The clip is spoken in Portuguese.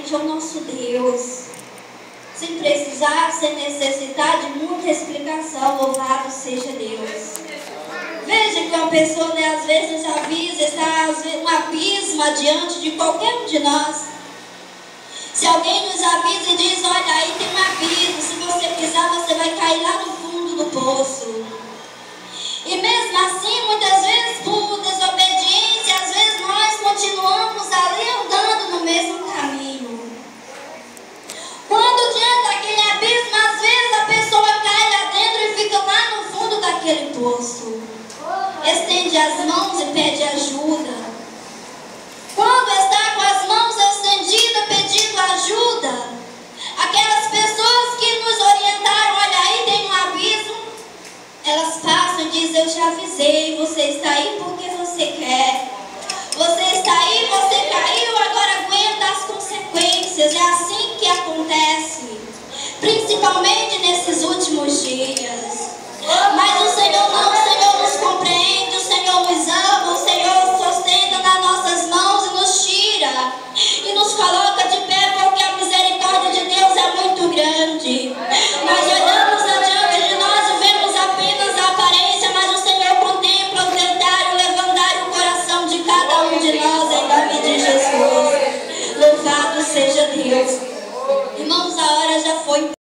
somente ao nosso Deus. Sem precisar, sem necessitar de muita explicação, louvado seja Deus. Veja que uma pessoa, às vezes, avisa, está um abismo adiante de qualquer um de nós. Se alguém nos avisa e diz, olha, aí tem um abismo, se você pisar, você vai cair lá no fundo do poço. E mesmo assim, muitas vezes, por desobediência, às vezes nós continuamos ali andando no mesmo caminho. Quando diante daquele abismo, às vezes a pessoa cai lá dentro e fica lá no fundo daquele poço. Estende as mãos e pede ajuda. Quando está com as mãos estendidas pedindo ajuda, aquelas pessoas que nos orientaram, olha, aí tem um abismo, elas passam e dizem, eu já avisei, você está aí porque você quer. Você está aí, você caiu, agora aguenta as consequências. É assim que acontece, principalmente nesses últimos dias. Mas o Senhor não, o Senhor nos compreende, o Senhor nos ama, o Senhor sustenta nas nossas mãos e nos tira e nos coloca de pé, porque a misericórdia de Deus é muito grande. Nós olhamos adiante de nós e vemos apenas a aparência, mas o Senhor contempla o tentar, o levantar o coração de cada um de nós, em nome de Jesus. Louvado seja Deus. Irmãos, a hora já foi.